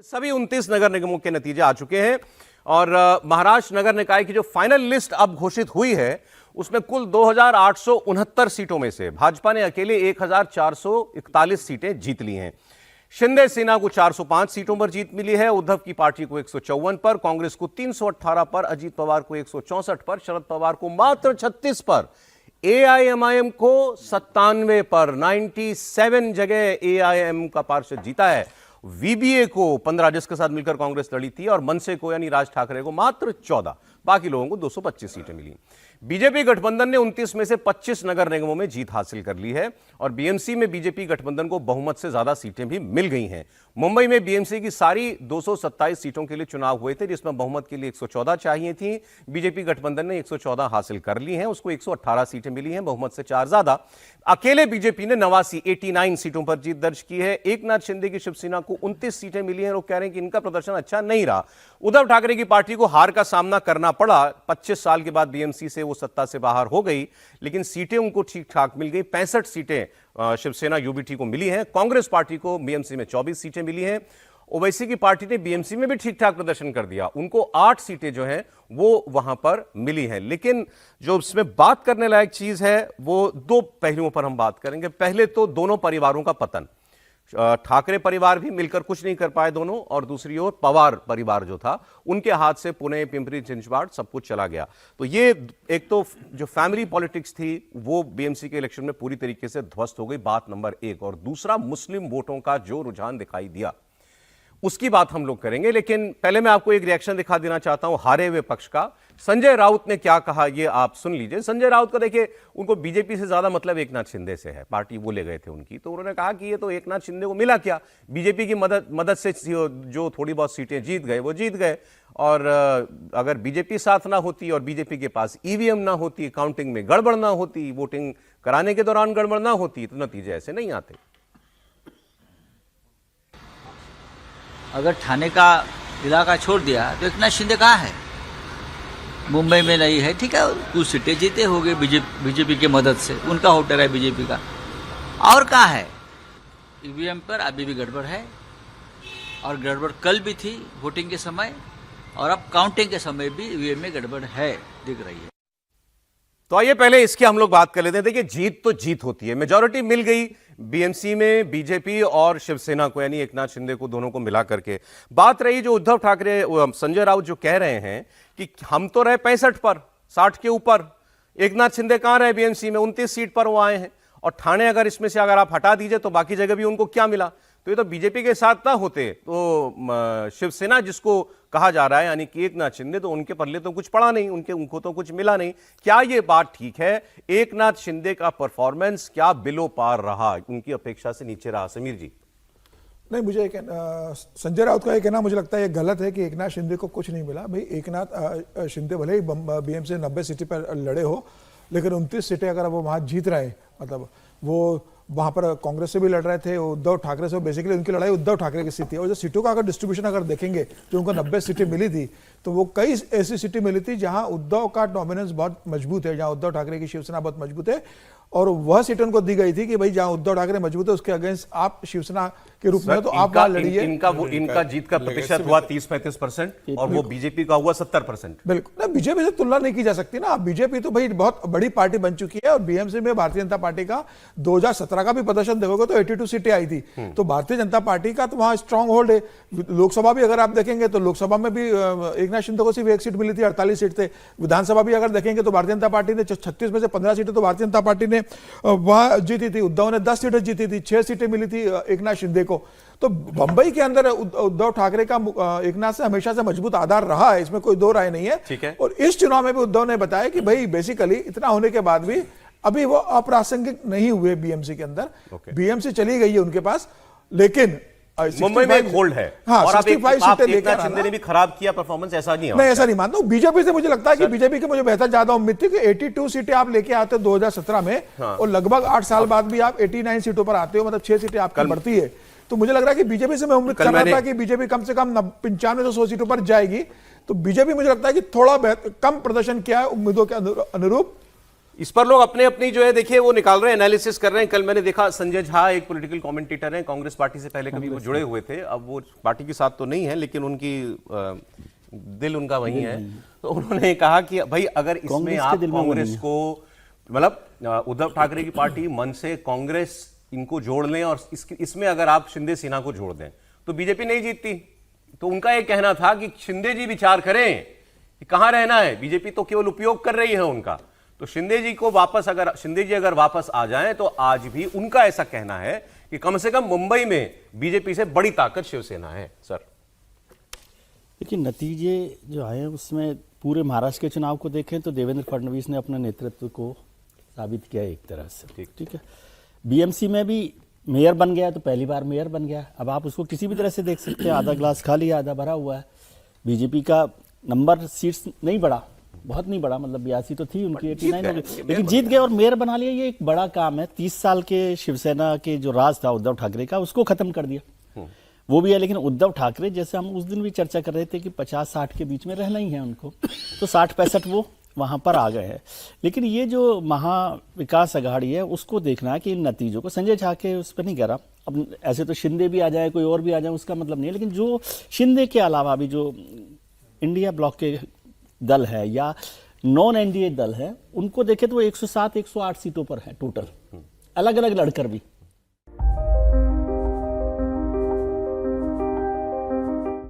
सभी 29 नगर निगमों के नतीजे आ चुके हैं और महाराष्ट्र नगर निकाय की जो फाइनल लिस्ट अब घोषित हुई है उसमें कुल 2869 सीटों में से भाजपा ने अकेले 1441 सीटें जीत ली हैं। शिंदे सेना को 405 सीटों पर जीत मिली है, उद्धव की पार्टी को 154 पर, कांग्रेस को 318 पर, अजीत पवार को 164 पर, शरद पवार को मात्र 36 पर, एआईएमआईएम को 97 पर, 97 जगह एआईएम का पार्षद जीता है। वीबीए को 15 जिसके साथ मिलकर कांग्रेस लड़ी थी और मनसे को यानी राज ठाकरे को मात्र 14, बाकी लोगों को 225 सीटें मिली। बीजेपी गठबंधन ने 29 में से 25 नगर निगमों में जीत हासिल कर ली है और बीएमसी में बीजेपी गठबंधन को बहुमत से ज्यादा सीटें भी मिल गई हैं। मुंबई में बीएमसी की सारी 227 सीटों के लिए चुनाव हुए थे जिसमें बहुमत के लिए 114 चाहिए थी। बीजेपी गठबंधन ने 114 हासिल कर ली हैं, उसको 118 सीटें मिली हैं, बहुमत से 4 ज्यादा। अकेले बीजेपी ने 89 सीटों पर जीत दर्ज की है। एकनाथ शिंदे की शिवसेना को 29 सीटें मिली हैं। लोग कह रहे हैं कि इनका प्रदर्शन अच्छा नहीं रहा। उद्धव ठाकरे की पार्टी को हार का सामना करना पड़ा। 25 साल के बाद बीएमसी से वो सत्ता से बाहर हो गई, लेकिन सीटें उनको ठीक ठाक मिल गई। 65 सीटें शिवसेना यूबीटी को मिली हैं। कांग्रेस पार्टी को बीएमसी में 24 सीटें मिली हैं। ओवैसी की पार्टी ने बीएमसी में भी ठीक ठाक प्रदर्शन कर दिया, उनको 8 सीटें जो हैं वो वहां पर मिली हैं। लेकिन जो इसमें बात करने लायक चीज है वो दो पहलुओं पर हम बात करेंगे। पहले तो दोनों परिवारों का पतन, ठाकरे परिवार भी मिलकर कुछ नहीं कर पाए दोनों, और दूसरी ओर पवार परिवार जो था उनके हाथ से पुणे, पिंपरी चिंचवाड़ सब कुछ चला गया। तो ये एक तो जो फैमिली पॉलिटिक्स थी वो बीएमसी के इलेक्शन में पूरी तरीके से ध्वस्त हो गई, बात नंबर 1। और दूसरा, मुस्लिम वोटों का जो रुझान दिखाई दिया उसकी बात हम लोग करेंगे। लेकिन पहले मैं आपको एक रिएक्शन दिखा देना चाहता हूं हारे हुए पक्ष का। संजय राउत ने क्या कहा ये आप सुन लीजिए। संजय राउत को देखिए, उनको बीजेपी से ज्यादा मतलब एकनाथ शिंदे से है, पार्टी वो ले गए थे उनकी, तो उन्होंने कहा कि ये तो एकनाथ शिंदे को मिला क्या, बीजेपी की मदद से जो थोड़ी बहुत सीटें जीत गए वो जीत गए, और अगर बीजेपी साथ ना होती और बीजेपी के पास ईवीएम ना होती, काउंटिंग में गड़बड़ ना होती, वोटिंग कराने के दौरान गड़बड़ ना होती, तो नतीजे ऐसे नहीं आते। अगर ठाणे का इलाका छोड़ दिया तो एकनाथ शिंदे कहाँ है? मुंबई में नहीं है, ठीक है, कुछ सीटें जीते हो गए बीजेपी की मदद से, उनका वोटर है बीजेपी का। और कहाँ है? ईवीएम पर अभी भी गड़बड़ है, और गड़बड़ कल भी थी वोटिंग के समय, और अब काउंटिंग के समय भी ईवीएम में गड़बड़ है, दिख रही है। तो आइए पहले इसकी हम लोग बात कर लेते हैं। देखिए, जीत तो जीत होती है, मेजॉरिटी मिल गई बीएमसी में बीजेपी और शिवसेना को, यानी एकनाथ शिंदे को, दोनों को मिला करके। बात रही जो उद्धव ठाकरे, संजय राउत जो कह रहे हैं कि हम तो रहे 65 पर, 60 के ऊपर, एकनाथ शिंदे कहां रहे बीएमसी में, 29 सीट पर वो आए हैं, और ठाणे अगर इसमें से अगर आप हटा दीजिए तो बाकी जगह भी उनको क्या मिला। तो ये तो बीजेपी के साथ ना होते तो शिवसेना जिसको कहा जा रहा है यानी कि एकनाथ शिंदे, तो उनके पल्ले तो कुछ पड़ा नहीं, उनको तो कुछ मिला नहीं। क्या ये बात ठीक है? एकनाथ शिंदे का परफॉर्मेंस क्या बिलो पार रहा, उनकी अपेक्षा से नीचे रहा? समीर जी। नहीं, मुझे संजय राउत का ये कहना मुझे लगता है ये गलत है कि एकनाथ शिंदे को कुछ नहीं मिला। भाई, एकनाथ शिंदे भले ही बीएमसी 90 सीटें पर लड़े हो, लेकिन 29 सीटें अगर वो वहां जीत रहे, मतलब वो वहां पर कांग्रेस से भी लड़ रहे थे, उद्धव ठाकरे से, बेसिकली उनकी लड़ाई उद्धव ठाकरे की सीट थी। और जो सीटों का अगर डिस्ट्रीब्यूशन अगर देखेंगे, जो उनको 90 सीटें मिली थी, तो वो कई ऐसी सीटें मिली थी जहां उद्धव का डोमिनेंस बहुत मजबूत है, जहां उद्धव ठाकरे की शिवसेना बहुत मजबूत है, और वह सीट उनको दी गई थी कि भाई जहां उद्धव ठाकरे मजबूत है उसके अगेंस्ट आप शिवसेना के रूप में तो आप वहां लड़िए। इनका जीत का प्रतिशत हुआ 30-35% और वो बीजेपी का हुआ 70%। बिल्कुल ना, बीजेपी से तुलना नहीं की जा सकती ना। बीजेपी तो भाई बहुत बड़ी पार्टी बन चुकी है, और बीएमसी में भारतीय जनता पार्टी का 2017 का भी प्रदर्शन देखोगे तो 82 सीटें आई थी। तो भारतीय जनता पार्टी का तो वहां स्ट्रांग होल्ड है। लोकसभा भी अगर आप देखेंगे तो लोकसभा में भी एकनाथ शिंदे को सिर्फ 1 सीट मिली थी, 48 सीट थे। विधानसभा भी अगर देखेंगे तो भारतीय जनता पार्टी ने 36 में से 15 सीटें तो भारतीय जनता पार्टी ने वहां जीती थी। उद्धव ने 10 सीटें जीती थी, 6 सीटें मिली थी एकनाथ शिंदे को। तो बंबई के अंदर उद्धव ठाकरे का एकनाथ से हमेशा से मजबूत आधार रहा है, इसमें कोई दो राय नहीं है। ठीक है। और इस चुनाव में भी उद्धव ने बताया कि भाई बेसिकली इतना होने के बाद भी अभी वो अप्रासंगिक नहीं हुए बीएमसी के अंदर। बीएमसी चली गई है उनके पास, लेकिन मुंबई में एक होल्ड है। हाँ, और आप एकनाथ शिंदे ने भी खराब किया परफॉर्मेंस, ऐसा नहीं है? मैं ऐसा नहीं मानता हूं। बीजेपी से मुझे लगता है कि बीजेपी की मुझे बेहतर ज्यादा उम्मीद थी कि 82 सीटें आप लेके आते हो 2017 में, और लगभग 8 साल बाद भी आप 89 सीटों पर आते हो, मतलब 6 सीटें आपकी बढ़ती है। तो मुझे लग रहा है कि बीजेपी से मैं उम्मीद कर रहा था कि बीजेपी कम से कम 95 से 100 सीटों पर जाएगी। तो बीजेपी मुझे लगता है कि थोड़ा कम प्रदर्शन किया है उम्मीदों के अनुरूप। इस पर लोग अपने अपनी जो है देखिए वो निकाल रहे हैं, एनालिसिस कर रहे हैं। कल मैंने देखा संजय झा एक पॉलिटिकल कमेंटेटर हैं, कांग्रेस पार्टी से पहले कभी वो जुड़े हुए थे, अब वो पार्टी के साथ तो नहीं है लेकिन उनकी दिल उनका वही है। तो उन्होंने कहा कि भाई अगर इसमें आप कांग्रेस को मतलब उद्धव ठाकरे की पार्टी मन से कांग्रेस इनको जोड़ लें और इसमें अगर आप शिंदे सिन्हा को जोड़ दें तो बीजेपी नहीं जीतती। तो उनका यह कहना था कि शिंदे जी विचार करें कि कहां रहना है, बीजेपी तो केवल उपयोग कर रही है उनका। तो शिंदे जी को वापस शिंदे जी अगर वापस आ जाएं तो आज भी उनका ऐसा कहना है कि कम से कम मुंबई में बीजेपी से बड़ी ताकत शिवसेना है। सर देखिए, नतीजे जो आए उसमें पूरे महाराष्ट्र के चुनाव को देखें तो देवेंद्र फडणवीस ने अपने नेतृत्व को साबित किया एक तरह से। ठीक है, बीएमसी में भी मेयर बन गया तो पहली बार मेयर बन गया। अब आप उसको किसी भी तरह से देख सकते हैं, आधा ग्लास खाली आधा भरा हुआ है। बीजेपी का नंबर सीट्स नहीं बढ़ा, बहुत नहीं बढ़ा, मतलब 82 तो थी उनकी, 89 हो गई, लेकिन जीत गए और मेयर बना लिया। ये एक बड़ा काम है। 30 साल के शिवसेना के जो राज था उद्धव ठाकरे का, उसको खत्म कर दिया, वो भी है। लेकिन उद्धव ठाकरे जैसे हम उस दिन भी चर्चा कर रहे थे कि 50-60 के बीच में रहना ही है उनको, तो 60-65 वो वहां पर आ गए हैं। लेकिन ये जो महाविकास अघाड़ी है उसको देखना है कि इन नतीजों को, संजय झा के उस पर नहीं कह रहा, अब ऐसे तो शिंदे भी आ जाए कोई और भी आ जाए उसका मतलब नहीं है, लेकिन जो शिंदे के अलावा भी जो इंडिया ब्लॉक के दल है या नॉन एनडीए दल है उनको देखे तो वो 107-108 सीटों पर है टोटल, अलग अलग लड़कर भी।